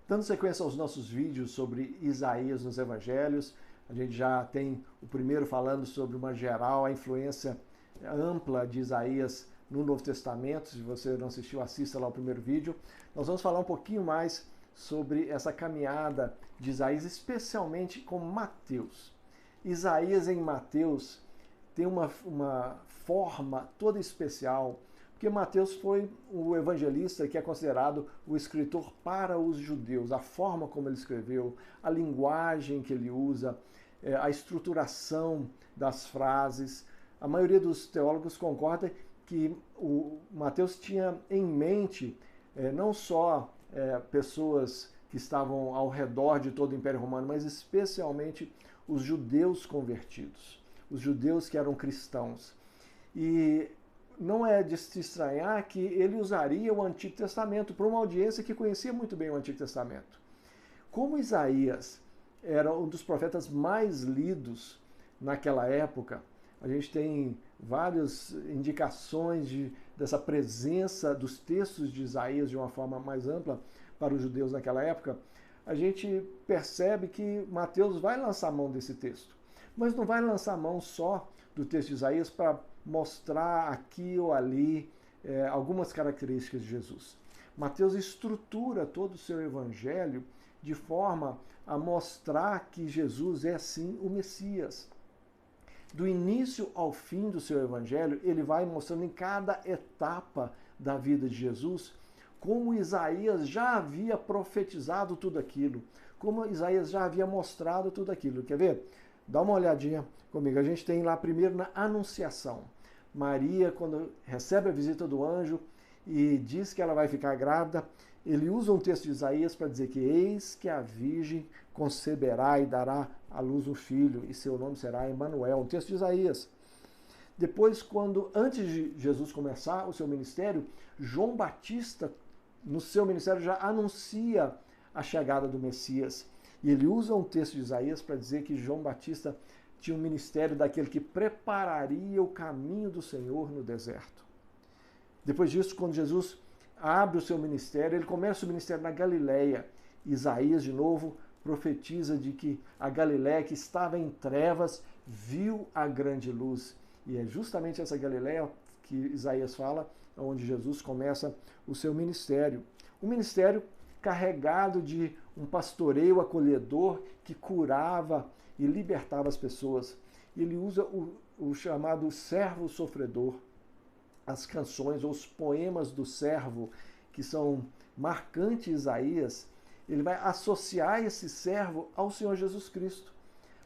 Dando sequência aos nossos vídeos sobre Isaías nos Evangelhos, a gente já tem o primeiro falando sobre uma geral, a influência ampla de Isaías no Novo Testamento. Se você não assistiu, assista lá o primeiro vídeo. Nós vamos falar um pouquinho mais sobre essa caminhada de Isaías, especialmente com Mateus. Isaías em Mateus tem uma forma toda especial, porque Mateus foi o evangelista que é considerado o escritor para os judeus. A forma como ele escreveu, a linguagem que ele usa, a estruturação das frases. A maioria dos teólogos concorda que o Mateus tinha em mente não só pessoas que estavam ao redor de todo o Império Romano, mas especialmente os judeus convertidos, os judeus que eram cristãos. E não é de se estranhar que ele usaria o Antigo Testamento para uma audiência que conhecia muito bem o Antigo Testamento. Como Isaías era um dos profetas mais lidos naquela época, a gente tem várias indicações dessa presença dos textos de Isaías de uma forma mais ampla para os judeus naquela época. A gente percebe que Mateus vai lançar mão desse texto, mas não vai lançar mão só do texto de Isaías para mostrar aqui ou ali algumas características de Jesus. Mateus estrutura todo o seu evangelho de forma a mostrar que Jesus é sim o Messias. Do início ao fim do seu evangelho, ele vai mostrando em cada etapa da vida de Jesus como Isaías já havia profetizado tudo aquilo, como Isaías já havia mostrado tudo aquilo. Quer ver? Dá uma olhadinha comigo. A gente tem lá primeiro na Anunciação. Maria, quando recebe a visita do anjo e diz que ela vai ficar grávida, ele usa um texto de Isaías para dizer que eis que a virgem conceberá e dará à luz um filho, e seu nome será Emanuel, um texto de Isaías. Depois, antes de Jesus começar o seu ministério, João Batista, no seu ministério, já anuncia a chegada do Messias. E ele usa um texto de Isaías para dizer que João Batista tinha um ministério daquele que prepararia o caminho do Senhor no deserto. Depois disso, quando Jesus abre o seu ministério, ele começa o ministério na Galileia. Isaías, de novo, profetiza de que a Galileia, que estava em trevas, viu a grande luz. E é justamente essa Galileia que Isaías fala, onde Jesus começa o seu ministério. Um ministério carregado de um pastoreio acolhedor que curava e libertava as pessoas. Ele usa o chamado servo sofredor, as canções ou os poemas do servo, que são marcantes de Isaías. Ele vai associar esse servo ao Senhor Jesus Cristo,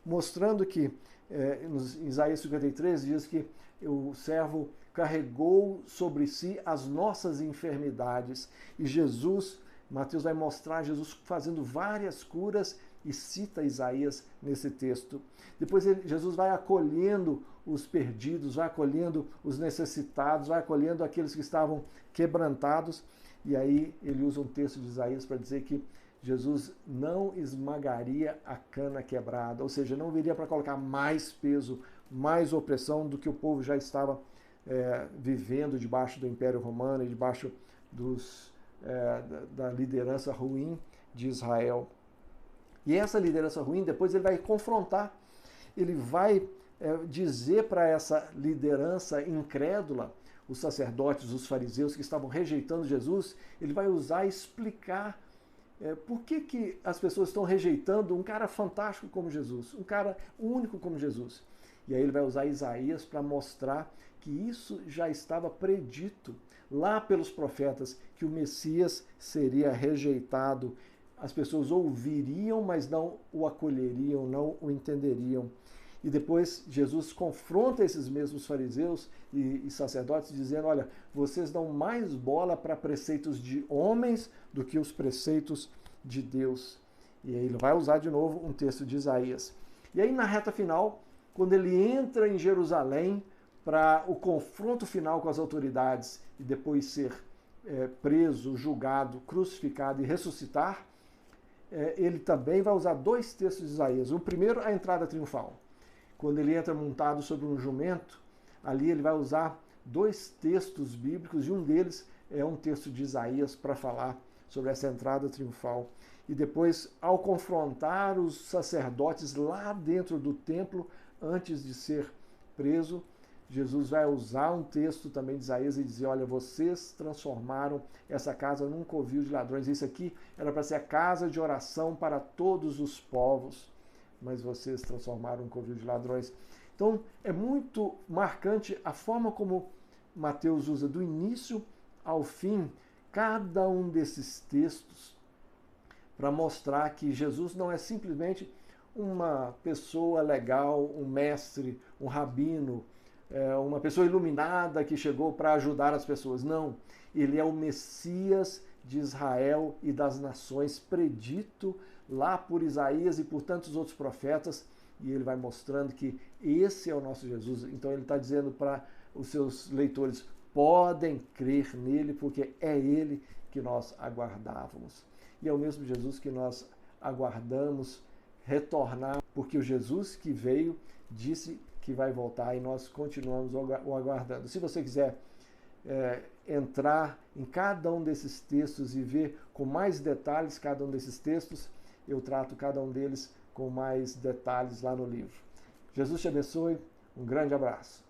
mostrando que em Isaías 53 diz que o servo carregou sobre si as nossas enfermidades. E Jesus, Mateus vai mostrar Jesus fazendo várias curas e cita Isaías nesse texto. Depois Jesus vai acolhendo os perdidos, vai acolhendo os necessitados, vai acolhendo aqueles que estavam quebrantados. E aí ele usa um texto de Isaías para dizer que Jesus não esmagaria a cana quebrada, ou seja, não viria para colocar mais peso, mais opressão do que o povo já estava vivendo debaixo do Império Romano e debaixo da liderança ruim de Israel. E essa liderança ruim, depois ele vai confrontar, ele vai dizer para essa liderança incrédula, os sacerdotes, os fariseus que estavam rejeitando Jesus, ele vai usar e explicar por que as pessoas estão rejeitando um cara fantástico como Jesus, um cara único como Jesus. E aí ele vai usar Isaías para mostrar que isso já estava predito lá pelos profetas, que o Messias seria rejeitado. As pessoas ouviriam, mas não o acolheriam, não o entenderiam. E depois Jesus confronta esses mesmos fariseus e sacerdotes, dizendo, olha, vocês dão mais bola para preceitos de homens do que os preceitos de Deus. E aí ele vai usar de novo um texto de Isaías. E aí na reta final, quando ele entra em Jerusalém para o confronto final com as autoridades e depois ser preso, julgado, crucificado e ressuscitar, ele também vai usar dois textos de Isaías. O primeiro, a entrada triunfal. Quando ele entra montado sobre um jumento, ali ele vai usar dois textos bíblicos e um deles é um texto de Isaías para falar sobre essa entrada triunfal. E depois, ao confrontar os sacerdotes lá dentro do templo, antes de ser preso, Jesus vai usar um texto também de Isaías e dizer, olha, vocês transformaram essa casa num covil de ladrões. Isso aqui era para ser a casa de oração para todos os povos, mas vocês transformaram num covil de ladrões. Então, é muito marcante a forma como Mateus usa do início ao fim cada um desses textos para mostrar que Jesus não é simplesmente uma pessoa legal, um mestre, um rabino, uma pessoa iluminada que chegou para ajudar as pessoas. Não, ele é o Messias de Israel e das nações, predito lá por Isaías e por tantos outros profetas, e ele vai mostrando que esse é o nosso Jesus. Então ele está dizendo para os seus leitores, podem crer nele, porque é ele que nós aguardávamos. E é o mesmo Jesus que nós aguardamos retornar, porque o Jesus que veio disse que vai voltar e nós continuamos o aguardando. Se você quiser entrar em cada um desses textos e ver com mais detalhes cada um desses textos, eu trato cada um deles com mais detalhes lá no livro. Jesus te abençoe, um grande abraço.